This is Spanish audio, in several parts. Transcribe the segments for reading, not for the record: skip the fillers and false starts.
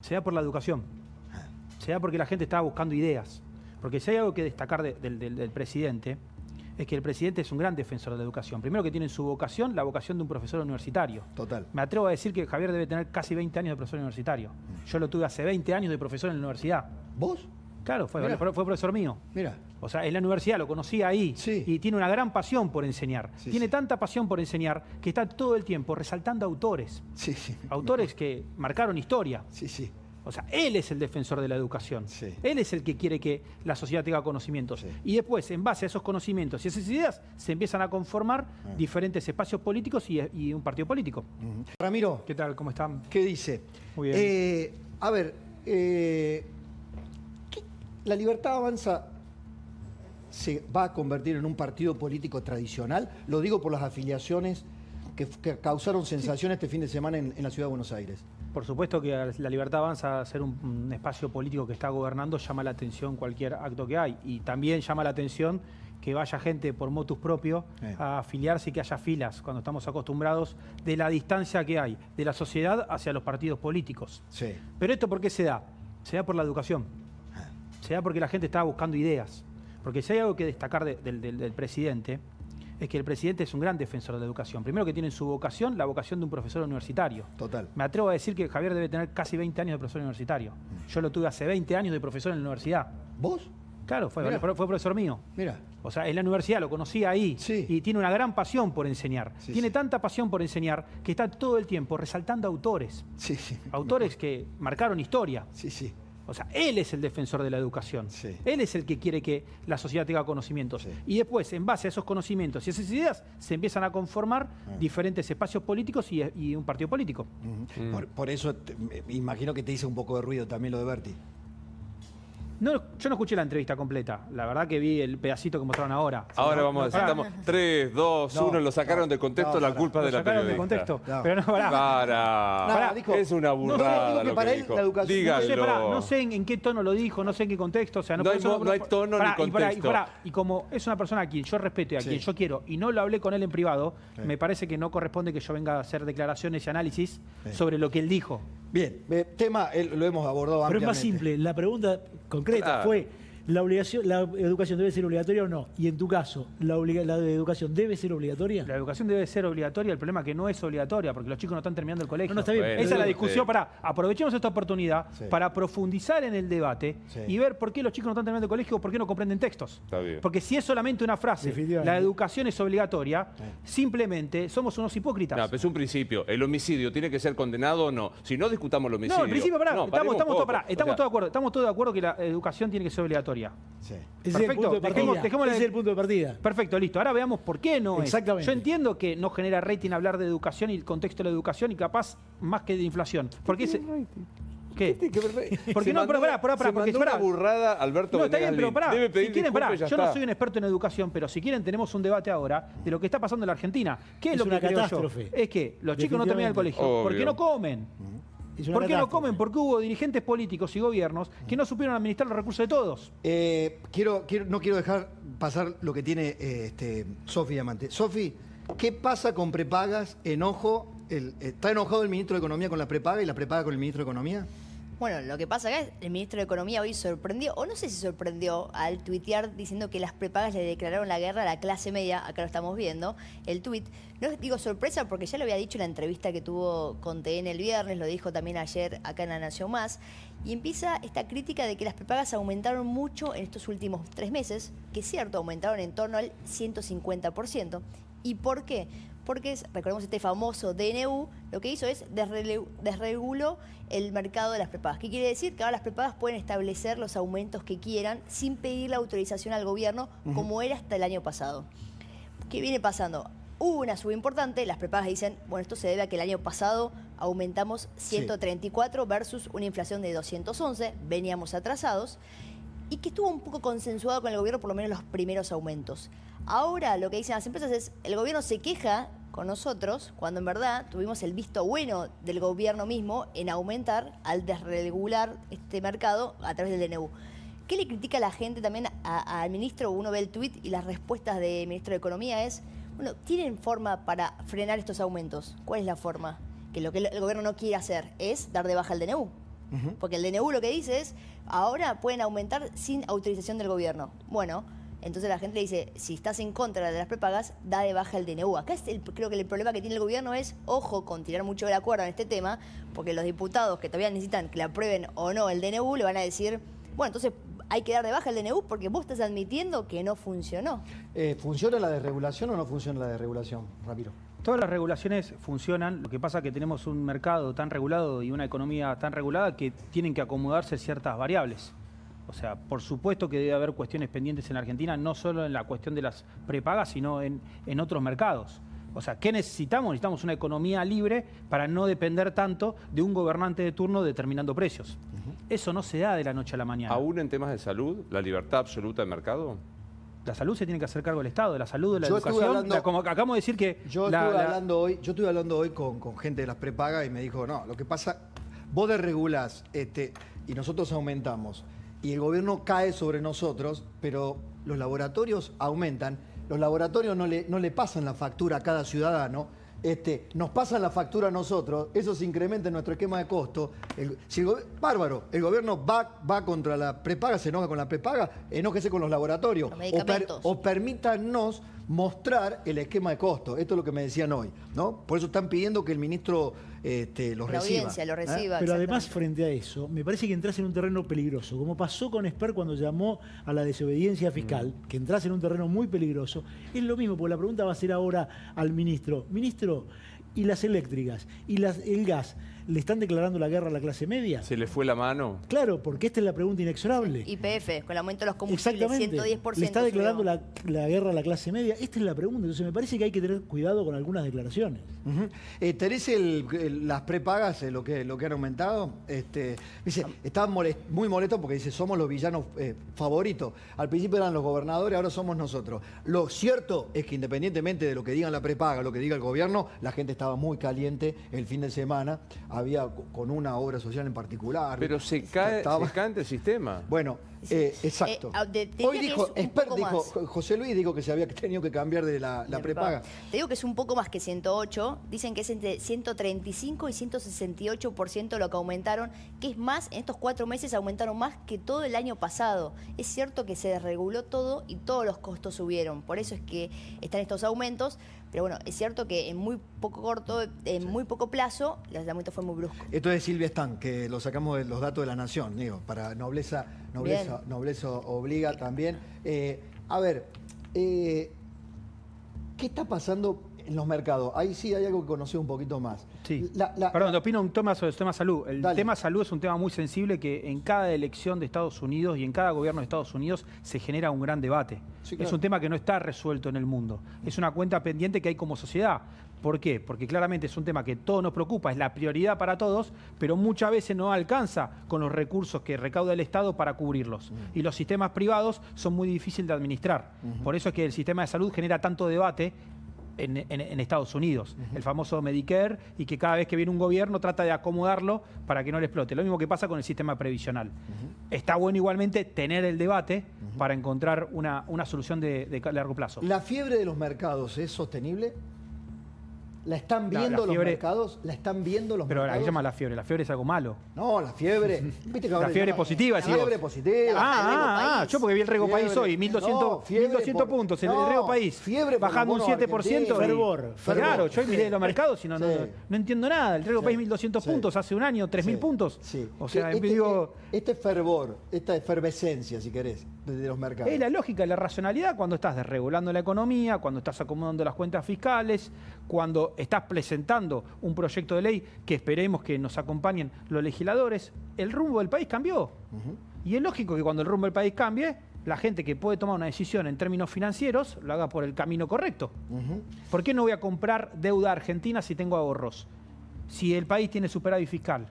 Se da por la educación, se da porque la gente estaba buscando ideas. Porque si hay algo que destacar del presidente, es que el presidente es un gran defensor de la educación. Primero que tiene en su vocación la vocación de un profesor universitario. Total. Me atrevo a decir que Javier debe tener casi 20 años de profesor universitario. Yo lo tuve hace 20 años de profesor en la universidad. ¿Vos? Claro, fue profesor mío. Mira. O sea, en la universidad lo conocí ahí. Sí. Y tiene una gran pasión por enseñar. Sí, tiene sí. tanta pasión por enseñar que está todo el tiempo resaltando autores. Sí, sí. Autores que marcaron historia. Sí, sí. O sea, él es el defensor de la educación. Sí. Él es el que quiere que la sociedad tenga conocimientos. Sí. Y después, en base a esos conocimientos y esas ideas, se empiezan a conformar diferentes espacios políticos y un partido político. Ramiro, ¿Qué tal? ¿Cómo están? ¿qué dice? Muy bien. A ver, ¿la Libertad Avanza se va a convertir en un partido político tradicional? Lo digo por las afiliaciones que causaron sensación este fin de semana en la Ciudad de Buenos Aires. Por supuesto que la Libertad Avanza a ser un espacio político que está gobernando llama la atención cualquier acto que hay. Y también llama la atención que vaya gente por motus propio a afiliarse y que haya filas, cuando estamos acostumbrados de la distancia que hay de la sociedad hacia los partidos políticos. Sí. Pero ¿esto por qué se da? Se da por la educación. Se da porque la gente estaba buscando ideas. Porque si hay algo que destacar del presidente, es que el presidente es un gran defensor de la educación. Primero que tiene en su vocación la vocación de un profesor universitario. Total. Me atrevo a decir que Javier debe tener casi 20 años de profesor universitario. Yo lo tuve hace 20 años de profesor en la universidad. ¿Vos? Claro, fue Mirá. profesor mío. Mira. O sea, en la universidad lo conocí ahí. Sí. Y tiene una gran pasión por enseñar. Sí, tiene sí. tanta pasión por enseñar que está todo el tiempo resaltando autores. Sí, sí. Autores que marcaron historia. Sí, sí. O sea, él es el defensor de la educación. Sí. Él es el que quiere que la sociedad tenga conocimientos. Sí. Y después, en base a esos conocimientos y esas ideas, se empiezan a conformar diferentes espacios políticos y un partido político. Por eso me imagino que te hizo un poco de ruido también lo de Berti. No, yo no escuché la entrevista completa. La verdad que vi el pedacito que mostraron ahora. Ahora vamos a decir, estamos 3, 2, 1, lo sacaron de contexto, la culpa Lo de la sacaron de periodista. contexto. No. Pero no, pará. Para, dijo- es una burrada digo que lo para que él dijo. la educación- Dígalo. No sé en qué tono lo dijo, no sé en qué contexto. O sea, No por hay eso no hay tono ni contexto. Y como es una persona a quien yo respeto y a Sí. quien yo quiero, y no lo hablé con él en privado, Sí. me parece que no corresponde que yo venga a hacer declaraciones y análisis sobre lo que él dijo. Bien, tema lo hemos abordado Pero es ampliamente. más simple, la pregunta concreta Claro. fue, ¿la educación debe ser obligatoria o no? Y en tu caso, ¿la educación debe ser obligatoria? La educación debe ser obligatoria, el problema es que no es obligatoria, porque los chicos no están terminando el colegio. No, está bien. Bueno, Esa es la sí. discusión. Aprovechemos esta oportunidad Sí. para profundizar en el debate Sí. y ver por qué los chicos no están terminando el colegio o por qué no comprenden textos. Está bien. Porque si es solamente una frase, Definitivamente. la educación es obligatoria, simplemente somos unos hipócritas. No, pero es un principio. ¿El homicidio tiene que ser condenado o no? Si no discutamos el homicidio. No, en principio, No, estamos paremos un todos poco. O sea, de acuerdo. Estamos todos de acuerdo que la educación tiene que ser obligatoria. Sí. Ese es el Perfecto, punto de partida. dejémosle- Ese es el punto de partida. Perfecto, listo. Ahora veamos por qué no es. Exactamente. Yo entiendo que no genera rating hablar de educación y el contexto de la educación y capaz más que de inflación. ¿Por qué? ¿Qué? Porque se no, pero mandó- pará, se porque mandó una burrada Alberto No, está bien, Venegas pero Lin. pará. Debe pedir Si quieren, disculpas y ya yo no está. soy un experto en educación, pero si quieren tenemos un debate ahora de lo que está pasando en la Argentina. ¿Qué es, Es lo que una creo catástrofe. yo? Es que los chicos no terminan el colegio. Obvio. ¿Por qué no comen? Es una ¿Por qué no catástrofe. comen? Porque hubo dirigentes políticos y gobiernos que no supieron administrar los recursos de todos. No quiero dejar pasar lo que tiene Sofi Diamante. Sofi, ¿qué pasa con prepagas? ¿Está enojado el ministro de Economía con la prepaga y la prepaga con el ministro de Economía? Bueno, lo que pasa acá es el ministro de Economía hoy sorprendió, o no sé si sorprendió, al tuitear diciendo que las prepagas le declararon la guerra a la clase media, acá lo estamos viendo, el tuit. No digo sorpresa porque ya lo había dicho en la entrevista que tuvo con TN el viernes, lo dijo también ayer acá en La Nación Más, y empieza esta crítica de que las prepagas aumentaron mucho en estos últimos 3 meses, que es cierto, aumentaron en torno al 150%. ¿Y por qué? Porque, recordemos este famoso DNU, lo que hizo es desreguló el mercado de las prepagas. ¿Qué quiere decir? Que ahora las prepagas pueden establecer los aumentos que quieran sin pedir la autorización al gobierno, como era hasta el año pasado. ¿Qué viene pasando? Hubo una suba importante, las prepagas dicen, bueno, esto se debe a que el año pasado aumentamos 134 versus una inflación de 211, veníamos atrasados, y que estuvo un poco consensuado con el gobierno, por lo menos los primeros aumentos. Ahora lo que dicen las empresas es, el gobierno se queja con nosotros, cuando en verdad tuvimos el visto bueno del gobierno mismo en aumentar al desregular este mercado a través del DNU. ¿Qué le critica la gente también al ministro? Uno ve el tuit y las respuestas del ministro de Economía es, bueno, ¿tienen forma para frenar estos aumentos? ¿Cuál es la forma? Que lo que el gobierno no quiere hacer es dar de baja el DNU. Porque el DNU lo que dice es, ahora pueden aumentar sin autorización del gobierno. Bueno, entonces la gente le dice, si estás en contra de las prepagas, da de baja el DNU. Acá creo que el problema que tiene el gobierno es, ojo, con tirar mucho de la cuerda en este tema, porque los diputados que todavía necesitan que le aprueben o no el DNU, le van a decir, bueno, entonces hay que dar de baja el DNU porque vos estás admitiendo que no funcionó. ¿Funciona la desregulación o no funciona la desregulación, Ramiro? Todas las regulaciones funcionan, lo que pasa es que tenemos un mercado tan regulado y una economía tan regulada que tienen que acomodarse ciertas variables. O sea, por supuesto que debe haber cuestiones pendientes en Argentina, no solo en la cuestión de las prepagas, sino en otros mercados. O sea, ¿qué necesitamos? Necesitamos una economía libre para no depender tanto de un gobernante de turno determinando precios. Eso no se da de la noche a la mañana. ¿Aún en temas de salud, la libertad absoluta de mercado? La salud se tiene que hacer cargo del Estado, de la salud, de la Yo estuve educación. hablando- Como acabamos de decir que... Yo estuve hablando hoy con gente de las prepagas y me dijo, no, lo que pasa, vos desregulás y nosotros aumentamos y el gobierno cae sobre nosotros, pero los laboratorios aumentan, los laboratorios no le pasan la factura a cada ciudadano, nos pasan la factura a nosotros, eso se incrementa en nuestro esquema de costo. Bárbaro, el gobierno va contra la prepaga, se enoja con la prepaga, enójese con los laboratorios. Los medicamentos. O permítanos mostrar el esquema de costo. Esto es lo que me decían hoy, ¿no? Por eso están pidiendo que el ministro los La reciba. audiencia lo reciba. Pero además, exactamente. frente a eso, me parece que entras en un terreno peligroso, como pasó con Esper cuando llamó a la desobediencia fiscal, que entras en un terreno muy peligroso. Es lo mismo, porque la pregunta va a ser ahora al ministro. Ministro, ¿y las eléctricas? ¿Y el gas? ¿Le están declarando la guerra a la clase media? ¿Se le fue la mano? Claro, porque esta es la pregunta inexorable. YPF, con el aumento de los combustibles, Exactamente. 110%. ¿Le está declarando subió. la guerra a la clase media? Esta es la pregunta. Entonces me parece que hay que tener cuidado con algunas declaraciones. ¿Tenés las prepagas, lo que han aumentado? Dice, estaban muy molestos porque dice, somos los villanos favoritos. Al principio eran los gobernadores, ahora somos nosotros. Lo cierto es que independientemente de lo que digan la prepaga, lo que diga el gobierno, la gente estaba muy caliente el fin de semana. Había con una obra social en particular. Pero se cae ante el sistema. Bueno, exacto. Hoy dijo, José Luis dijo que se había tenido que cambiar de la prepaga. Te digo que es un poco más que 108, dicen que es entre 135 y 168% lo que aumentaron, que es más, en estos 4 meses aumentaron más que todo el año pasado. Es cierto que se desreguló todo y todos los costos subieron, por eso es que están estos aumentos, pero bueno, es cierto que en muy poco plazo, el aumento fue muy brusco. Esto es Silvia Stan, que lo sacamos de los datos de la Nación, digo, para nobleza obliga también. A ver, ¿qué está pasando en los mercados? Ahí sí hay algo que conocer un poquito más. Sí. Perdón, te opino un tema sobre el tema salud. El tema salud es un tema muy sensible que en cada elección de Estados Unidos y en cada gobierno de Estados Unidos se genera un gran debate. Sí, claro. Es un tema que no está resuelto en el mundo. Es una cuenta pendiente que hay como sociedad. ¿Por qué? Porque claramente es un tema que todos nos preocupa, es la prioridad para todos, pero muchas veces no alcanza con los recursos que recauda el Estado para cubrirlos. Y los sistemas privados son muy difíciles de administrar. Por eso es que el sistema de salud genera tanto debate en Estados Unidos, el famoso Medicare, y que cada vez que viene un gobierno trata de acomodarlo para que no le explote. Lo mismo que pasa con el sistema previsional. Está bueno igualmente tener el debate para encontrar una solución de largo plazo. ¿La fiebre de los mercados es sostenible? ¿La están viendo los mercados? ¿La están viendo los mercados? Pero ¿qué llama la fiebre? La fiebre es algo malo. No, la fiebre. ¿Viste que la fiebre positiva, la fiebre positiva. Yo porque vi el Rego País hoy, 1.200 puntos. El Rego País bajando un 7%. Fervor. Claro, yo miré los mercados y no entiendo nada. El Rego País 1.200 puntos, hace un año 3.000 puntos. Sí. O sea, este fervor, esta efervescencia, si querés, de los mercados. Es la lógica, la racionalidad cuando estás desregulando la economía, cuando estás acomodando las cuentas fiscales, cuando estás presentando un proyecto de ley que esperemos que nos acompañen los legisladores. El rumbo del país cambió. Y es lógico que cuando el rumbo del país cambie, la gente que puede tomar una decisión en términos financieros lo haga por el camino correcto. ¿Por qué no voy a comprar deuda argentina si tengo ahorros? Si el país tiene superávit fiscal.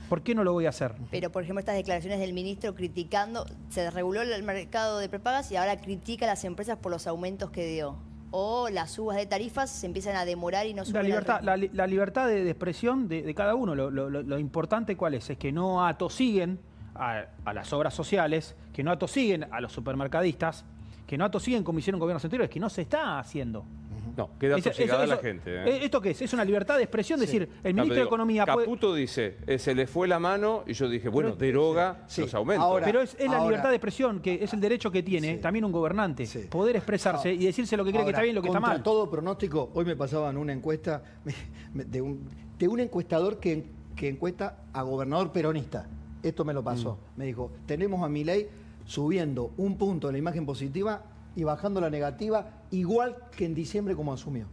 ¿Por qué no lo voy a hacer? Pero, por ejemplo, estas declaraciones del ministro criticando, se desreguló el mercado de prepagas y ahora critica a las empresas por los aumentos que dio. O las subas de tarifas se empiezan a demorar y no suben. La libertad de expresión de cada uno. Lo importante, ¿cuál es? Es que no atosiguen a las obras sociales, que no atosiguen a los supermercadistas, que no atosiguen como hicieron gobiernos anteriores, que no se está haciendo. No, queda atosigada la gente. ¿Esto qué es? Es una libertad de expresión, decir, el ministro de Economía Caputo dice, se le fue la mano, y yo dije, bueno, deroga los aumentos. Ahora, pero es la libertad de expresión, que es el derecho que tiene también un gobernante, poder expresarse y decirse lo que cree que está bien y lo que está mal. Contra todo pronóstico, hoy me pasaban una encuesta de un encuestador que encuesta a gobernador peronista. Esto me lo pasó. Me dijo, tenemos a Milei subiendo un punto en la imagen positiva y bajando la negativa, igual que en diciembre como asumió.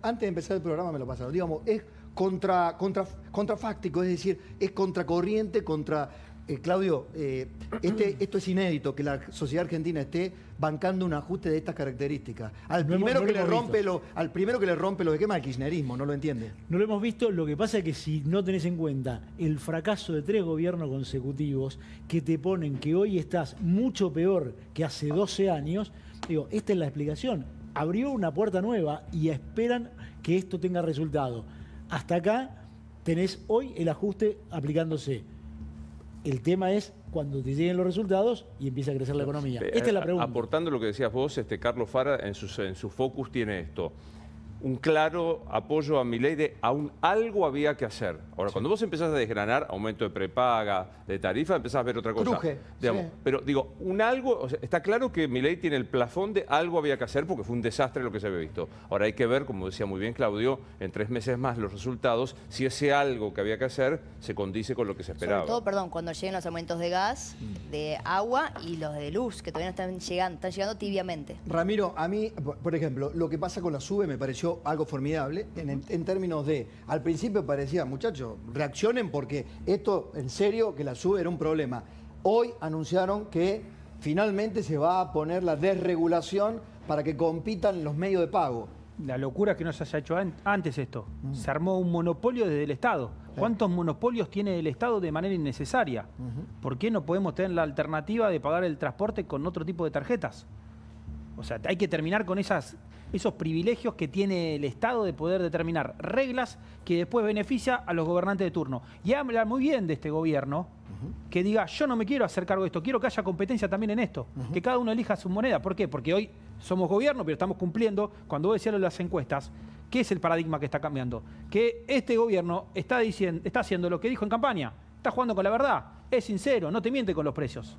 Antes de empezar el programa me lo pasaron. Digamos, es contrafáctico, es decir, es contracorriente, Claudio, esto es inédito, que la sociedad argentina esté bancando un ajuste de estas características. Al primero que le rompe los esquemas del kirchnerismo, no lo entiende. No lo hemos visto, lo que pasa es que si no tenés en cuenta el fracaso de 3 gobiernos consecutivos que te ponen que hoy estás mucho peor que hace 12 años, digo, esta es la explicación. Abrió una puerta nueva y esperan que esto tenga resultado. Hasta acá tenés hoy el ajuste aplicándose. El tema es cuando te lleguen los resultados y empieza a crecer la economía. Esta es la pregunta. Aportando lo que decías vos, Carlos Fara en su focus tiene esto. Un claro apoyo a Milei de aún algo había que hacer. Ahora, cuando vos empezás a desgranar aumento de prepaga, de tarifa, empezás a ver otra cosa. Cruje, digamos. Pero digo, o sea, está claro que Milei tiene el plafón de algo había que hacer porque fue un desastre lo que se había visto. Ahora hay que ver, como decía muy bien Claudio, en 3 meses más los resultados, si ese algo que había que hacer se condice con lo que se esperaba. Sobre todo, cuando lleguen los aumentos de gas, de agua y los de luz, que todavía no están llegando tibiamente. Ramiro, a mí, por ejemplo, lo que pasa con la SUBE me pareció algo formidable en términos de, al principio parecía, muchachos, reaccionen porque esto, en serio, que la SUBE era un problema. Hoy anunciaron que finalmente se va a poner la desregulación para que compitan los medios de pago. La locura es que no se haya hecho antes esto. Se armó un monopolio desde el Estado. ¿Cuántos monopolios tiene el Estado de manera innecesaria? ¿Por qué no podemos tener la alternativa de pagar el transporte con otro tipo de tarjetas? O sea, hay que terminar con esos privilegios que tiene el Estado de poder determinar reglas que después beneficia a los gobernantes de turno. Y habla muy bien de este gobierno que diga, yo no me quiero hacer cargo de esto, quiero que haya competencia también en esto, que cada uno elija su moneda. ¿Por qué? Porque hoy somos gobierno, pero estamos cumpliendo. Cuando vos decías lo de las encuestas, ¿qué es el paradigma que está cambiando? Que este gobierno está haciendo lo que dijo en campaña, está jugando con la verdad, es sincero, no te miente con los precios.